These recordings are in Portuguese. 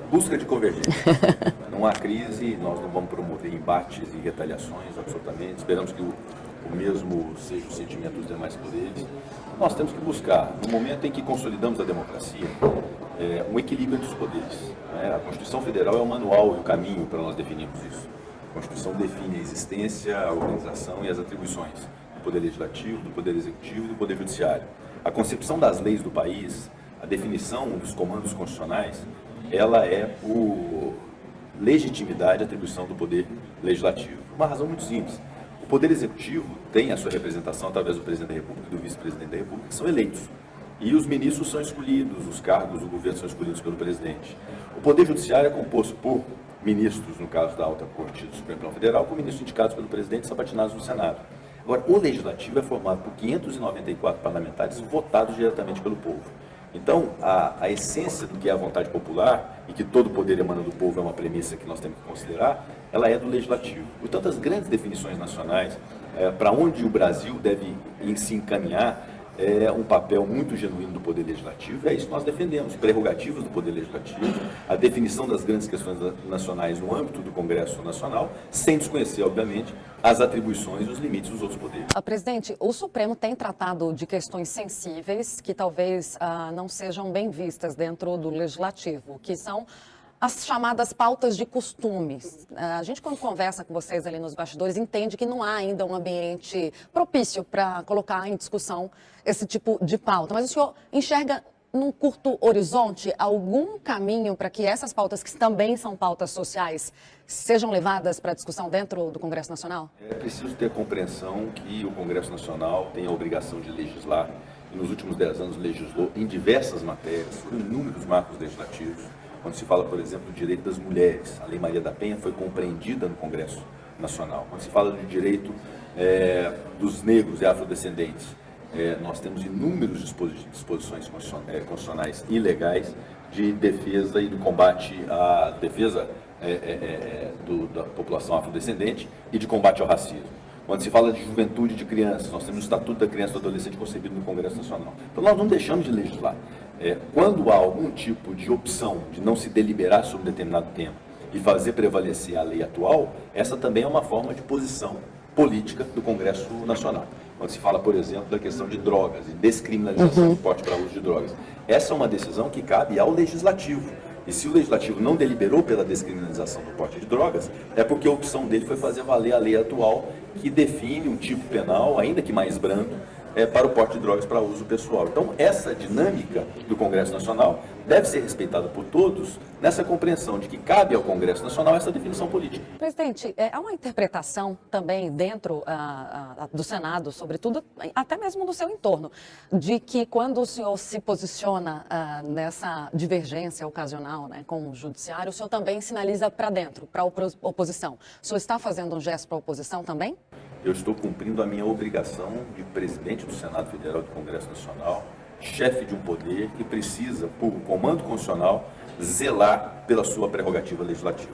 busca de convergência. Não há crise, nós não vamos promover embates e retaliações, absolutamente. Esperamos que o mesmo seja o sentimento dos demais poderes. Nós temos que buscar, no momento em que consolidamos a democracia, um equilíbrio entre os poderes. Né? A Constituição Federal é o manual e o caminho para nós definirmos isso. A Constituição define a existência, a organização e as atribuições do Poder Legislativo, do Poder Executivo e do Poder Judiciário. A concepção das leis do país, a definição dos comandos constitucionais, ela é por legitimidade e atribuição do Poder Legislativo. Uma razão muito simples. O Poder Executivo tem a sua representação através do Presidente da República e do Vice-Presidente da República, que são eleitos. E os ministros são escolhidos, os cargos do governo são escolhidos pelo Presidente. O Poder Judiciário é composto por ministros, no caso da Alta Corte do Supremo Tribunal Federal, com ministros indicados pelo Presidente e sabatinados no Senado. Agora, o Legislativo é formado por 594 parlamentares votados diretamente pelo povo. Então, a essência do que é a vontade popular, e que todo poder emana do povo é uma premissa que nós temos que considerar, ela é do Legislativo. Portanto, as grandes definições nacionais, para onde o Brasil deve se encaminhar, é um papel muito genuíno do Poder Legislativo, é isso que nós defendemos, prerrogativas do Poder Legislativo, a definição das grandes questões nacionais no âmbito do Congresso Nacional, sem desconhecer, obviamente, as atribuições e os limites dos outros poderes. Presidente, o Supremo tem tratado de questões sensíveis que talvez não sejam bem vistas dentro do Legislativo, que são as chamadas pautas de costumes. A gente, quando conversa com vocês ali nos bastidores, entende que não há ainda um ambiente propício para colocar em discussão esse tipo de pauta. Mas o senhor enxerga, num curto horizonte, algum caminho para que essas pautas, que também são pautas sociais, sejam levadas para discussão dentro do Congresso Nacional? É preciso ter compreensão que o Congresso Nacional tem a obrigação de legislar, e nos últimos 10 anos legislou em diversas matérias, por inúmeros marcos legislativos. Quando se fala, por exemplo, do direito das mulheres, a Lei Maria da Penha foi compreendida no Congresso Nacional. Quando se fala do direito dos negros e afrodescendentes, nós temos inúmeras disposições constitucionais e legais de defesa e do combate à defesa da população afrodescendente e de combate ao racismo. Quando se fala de juventude de crianças, nós temos o Estatuto da Criança e do Adolescente concebido no Congresso Nacional. Então nós não deixamos de legislar. Quando há algum tipo de opção de não se deliberar sobre um determinado tema e fazer prevalecer a lei atual, essa também é uma forma de posição política do Congresso Nacional. Quando se fala, por exemplo, da questão de drogas e descriminalização do porte para uso de drogas. Essa é uma decisão que cabe ao Legislativo. E se o Legislativo não deliberou pela descriminalização do porte de drogas, é porque a opção dele foi fazer valer a lei atual que define um tipo penal, ainda que mais brando, para o porte de drogas para uso pessoal. Então, essa dinâmica do Congresso Nacional deve ser respeitada por todos nessa compreensão de que cabe ao Congresso Nacional essa definição política. Presidente, há uma interpretação também dentro do Senado, sobretudo, até mesmo do seu entorno, de que quando o senhor se posiciona nessa divergência ocasional, né, com o Judiciário, o senhor também sinaliza para dentro, para a oposição. O senhor está fazendo um gesto para a oposição também? Eu estou cumprindo a minha obrigação de presidente do Senado Federal do Congresso Nacional, chefe de um poder que precisa, por comando constitucional, zelar pela sua prerrogativa legislativa.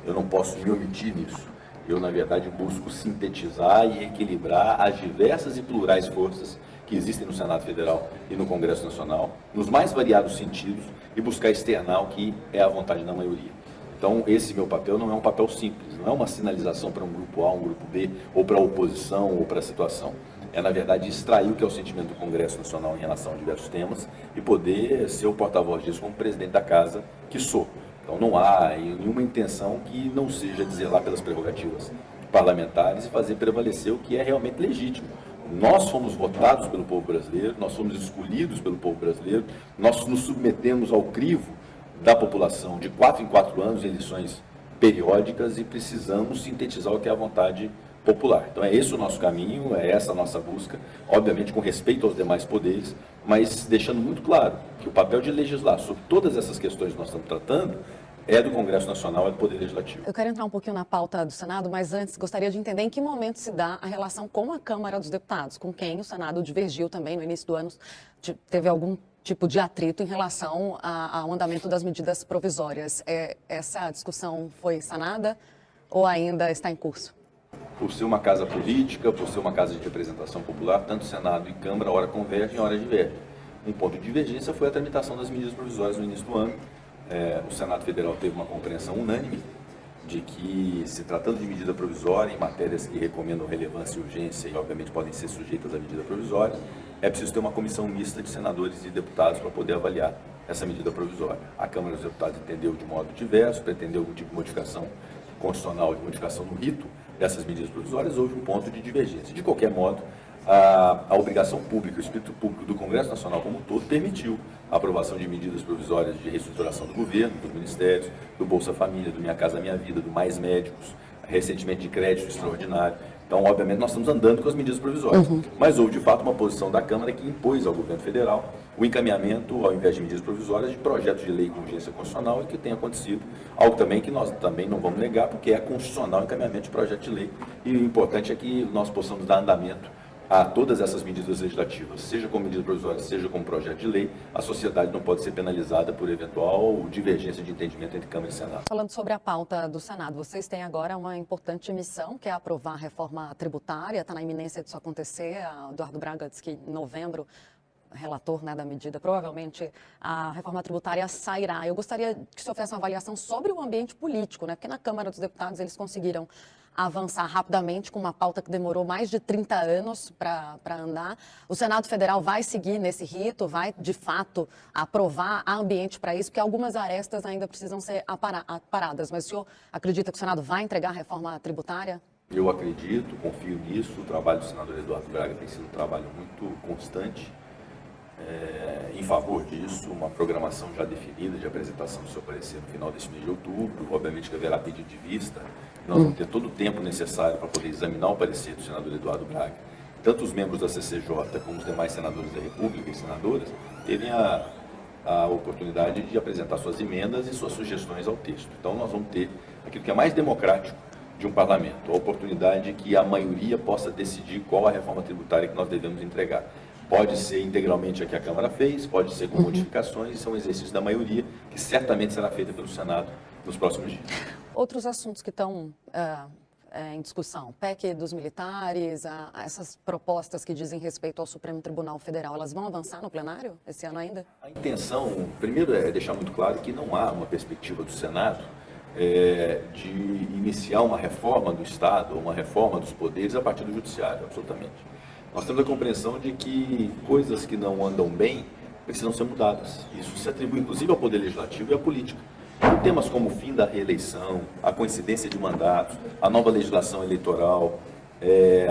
Eu não posso me omitir nisso. Eu, na verdade, busco sintetizar e equilibrar as diversas e plurais forças que existem no Senado Federal e no Congresso Nacional, nos mais variados sentidos, e buscar externar o que é a vontade da maioria. Então, esse meu papel não é um papel simples, não é uma sinalização para um grupo A, um grupo B, ou para a oposição, ou para a situação. É, na verdade, extrair o que é o sentimento do Congresso Nacional em relação a diversos temas e poder ser o porta-voz disso como presidente da casa que sou. Então, não há nenhuma intenção que não seja de zelar pelas prerrogativas parlamentares e fazer prevalecer o que é realmente legítimo. Nós fomos votados pelo povo brasileiro, nós fomos escolhidos pelo povo brasileiro, nós nos submetemos ao crivo da população de 4 em 4 anos, eleições periódicas, e precisamos sintetizar o que é a vontade popular. Então é esse o nosso caminho, é essa a nossa busca, obviamente com respeito aos demais poderes, mas deixando muito claro que o papel de legislar sobre todas essas questões que nós estamos tratando é do Congresso Nacional, é do Poder Legislativo. Eu quero entrar um pouquinho na pauta do Senado, mas antes gostaria de entender em que momento se dá a relação com a Câmara dos Deputados, com quem o Senado divergiu também no início do ano, teve algum tipo de atrito em relação ao andamento das medidas provisórias. Essa discussão foi sanada ou ainda está em curso? Por ser uma casa política, por ser uma casa de representação popular, tanto Senado e Câmara, ora convergem, ora divergem. Um ponto de divergência foi a tramitação das medidas provisórias no início do ano, o Senado Federal teve uma compreensão unânime de que, se tratando de medida provisória, em matérias que recomendam relevância e urgência e, obviamente, podem ser sujeitas à medida provisória, é preciso ter uma comissão mista de senadores e deputados para poder avaliar essa medida provisória. A Câmara dos Deputados entendeu de modo diverso, pretendeu algum tipo de modificação constitucional, de modificação no rito dessas medidas provisórias, houve um ponto de divergência. De qualquer modo, a obrigação pública, o espírito público do Congresso Nacional como um todo permitiu a aprovação de medidas provisórias de reestruturação do governo, dos ministérios, do Bolsa Família, do Minha Casa Minha Vida, do Mais Médicos, recentemente de crédito extraordinário. Então, obviamente, nós estamos andando com as medidas provisórias. Mas houve, de fato, uma posição da Câmara que impôs ao governo federal o encaminhamento, ao invés de medidas provisórias, de projetos de lei com urgência constitucional, e que tem acontecido. Algo também que nós também não vamos negar, porque é constitucional o encaminhamento de projeto de lei. E o importante é que nós possamos dar andamento a todas essas medidas legislativas, seja como medida provisória, seja como projeto de lei. A sociedade não pode ser penalizada por eventual divergência de entendimento entre Câmara e Senado. Falando sobre a pauta do Senado, vocês têm agora uma importante missão, que é aprovar a reforma tributária. Está na iminência disso acontecer. A Eduardo Braga disse que em novembro, relator, né, da medida, provavelmente a reforma tributária sairá. Eu gostaria que o senhor fizesse uma avaliação sobre o ambiente político, né, porque na Câmara dos Deputados eles conseguiram avançar rapidamente com uma pauta que demorou mais de 30 anos para andar. O Senado Federal vai seguir nesse rito, vai, de fato, aprovar, há ambiente para isso, porque algumas arestas ainda precisam ser aparadas. Mas o senhor acredita que o Senado vai entregar a reforma tributária? Eu acredito, confio nisso. O trabalho do senador Eduardo Braga tem sido um trabalho muito constante em favor disso, uma programação já definida de apresentação do seu parecer no final deste mês de outubro. Obviamente que haverá pedido de vista. Nós vamos ter todo o tempo necessário para poder examinar o parecer do senador Eduardo Braga. Tanto os membros da CCJ como os demais senadores da República e senadoras terem a oportunidade de apresentar suas emendas e suas sugestões ao texto. Então nós vamos ter aquilo que é mais democrático de um parlamento, a oportunidade que a maioria possa decidir qual a reforma tributária que nós devemos entregar. Pode ser integralmente a que a Câmara fez, pode ser com modificações, e são exercícios da maioria, que certamente será feita pelo Senado nos próximos dias. Outros assuntos que estão em discussão, PEC dos militares, essas propostas que dizem respeito ao Supremo Tribunal Federal, elas vão avançar no plenário esse ano ainda? A intenção, primeiro, é deixar muito claro que não há uma perspectiva do Senado de iniciar uma reforma do Estado, uma reforma dos poderes a partir do Judiciário, absolutamente. Nós temos a compreensão de que coisas que não andam bem precisam ser mudadas. Isso se atribui, inclusive, ao Poder Legislativo e à política. Temas como o fim da reeleição, a coincidência de mandatos, a nova legislação eleitoral,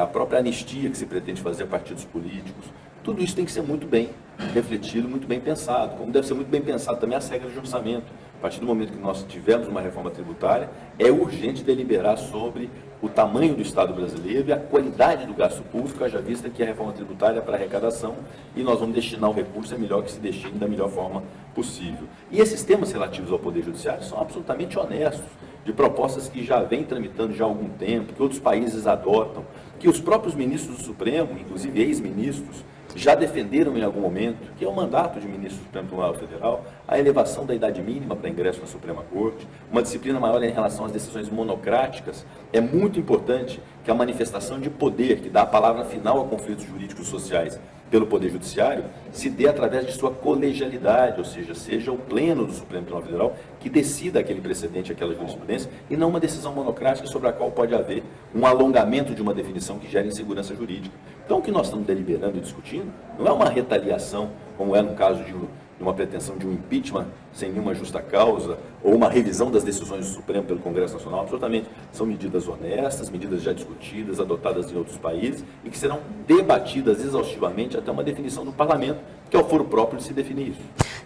a própria anistia que se pretende fazer a partidos políticos, tudo isso tem que ser muito bem refletido, muito bem pensado, como deve ser muito bem pensado também as regras de orçamento. A partir do momento que nós tivermos uma reforma tributária, é urgente deliberar sobre o tamanho do Estado brasileiro e a qualidade do gasto público, haja vista que a reforma tributária é para arrecadação e nós vamos destinar o recurso, é melhor que se destine da melhor forma possível. E esses temas relativos ao Poder Judiciário são absolutamente honestos, de propostas que já vêm tramitando já há algum tempo, que outros países adotam, que os próprios ministros do Supremo, inclusive ex-ministros, já defenderam em algum momento, que é o mandato de ministro do Supremo Tribunal Federal, a elevação da idade mínima para ingresso na Suprema Corte, uma disciplina maior em relação às decisões monocráticas. É muito importante que a manifestação de poder, que dá a palavra final a conflitos jurídicos sociais pelo Poder Judiciário, se dê através de sua colegialidade, ou seja o pleno do Supremo Tribunal Federal que decida aquele precedente, aquela jurisprudência, e não uma decisão monocrática sobre a qual pode haver um alongamento de uma definição que gere insegurança jurídica. Então, o que nós estamos deliberando e discutindo não é uma retaliação, como é no caso de uma pretensão de um impeachment sem nenhuma justa causa, ou uma revisão das decisões do Supremo pelo Congresso Nacional. Absolutamente, são medidas honestas, medidas já discutidas, adotadas em outros países, e que serão debatidas exaustivamente até uma definição do Parlamento, que é o foro próprio de se definir isso.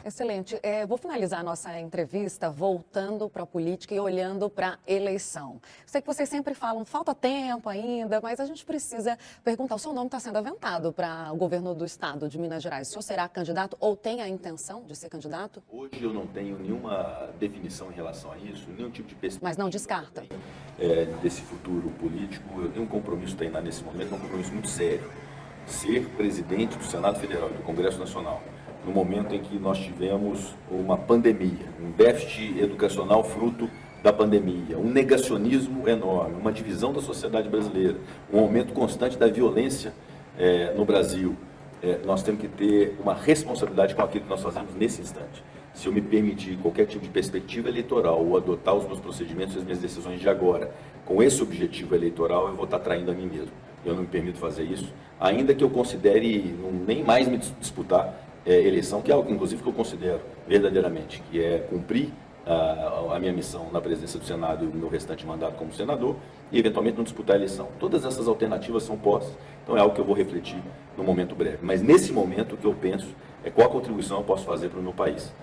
Excelente. Vou finalizar a nossa entrevista voltando para a política e olhando para a eleição. Sei que vocês sempre falam, falta tempo ainda, mas a gente precisa perguntar, o seu nome está sendo aventado para o governo do estado de Minas Gerais. O senhor será candidato ou tem a intenção de ser candidato? Hoje eu não tenho nenhuma definição em relação a isso, nenhum tipo de perspectiva. Mas não descarta? Desse futuro político, eu tenho um compromisso treinar nesse momento, um compromisso muito sério. Ser presidente do Senado Federal e do Congresso Nacional, no momento em que nós tivemos uma pandemia, um déficit educacional fruto da pandemia, um negacionismo enorme, uma divisão da sociedade brasileira, um aumento constante da violência no Brasil, nós temos que ter uma responsabilidade com aquilo que nós fazemos nesse instante. se eu me permitir qualquer tipo de perspectiva eleitoral ou adotar os meus procedimentos e as minhas decisões de agora, com esse objetivo eleitoral, eu vou estar traindo a mim mesmo. Eu não me permito fazer isso, ainda que eu considere nem mais me disputar eleição, que é algo, inclusive, que eu considero verdadeiramente, que é cumprir a minha missão na presidência do Senado e o meu restante mandato como senador e, eventualmente, não disputar a eleição. Todas essas alternativas são postas, então é algo que eu vou refletir no momento breve. Mas, nesse momento, o que eu penso é qual a contribuição eu posso fazer para o meu país.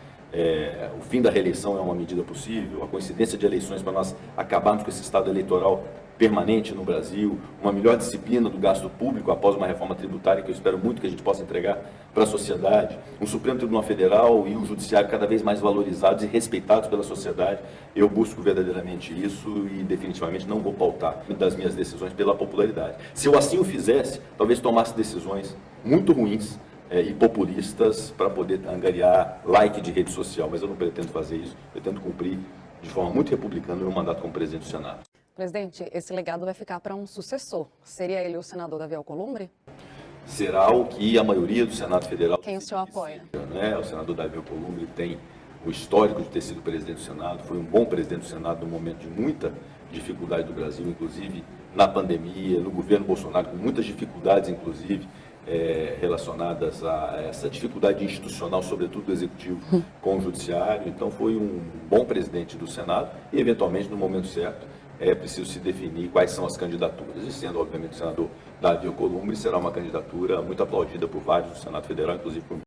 O fim da reeleição é uma medida possível, a coincidência de eleições para nós acabarmos com esse estado eleitoral permanente no Brasil, uma melhor disciplina do gasto público após uma reforma tributária que eu espero muito que a gente possa entregar para a sociedade, um Supremo Tribunal Federal e o Judiciário cada vez mais valorizados e respeitados pela sociedade. Eu busco verdadeiramente isso e definitivamente não vou pautar das minhas decisões pela popularidade. Se eu assim o fizesse, talvez tomasse decisões muito ruins e populistas para poder angariar like de rede social, mas eu não pretendo fazer isso, pretendo cumprir de forma muito republicana o meu mandato como presidente do Senado. Presidente, esse legado vai ficar para um sucessor. Seria ele o senador Davi Alcolumbre? Será o que a maioria do Senado Federal... Quem o senhor apoia? O senador Davi Alcolumbre tem o histórico de ter sido presidente do Senado, foi um bom presidente do Senado no momento de muita dificuldade do Brasil, inclusive na pandemia, no governo Bolsonaro, com muitas dificuldades, inclusive, relacionadas a essa dificuldade institucional, sobretudo do Executivo com o Judiciário. Então, foi um bom presidente do Senado e, eventualmente, no momento certo, é preciso se definir quais são as candidaturas. E sendo, obviamente, o senador Davi Alcolumbre, será uma candidatura muito aplaudida por vários do Senado Federal, inclusive por mim.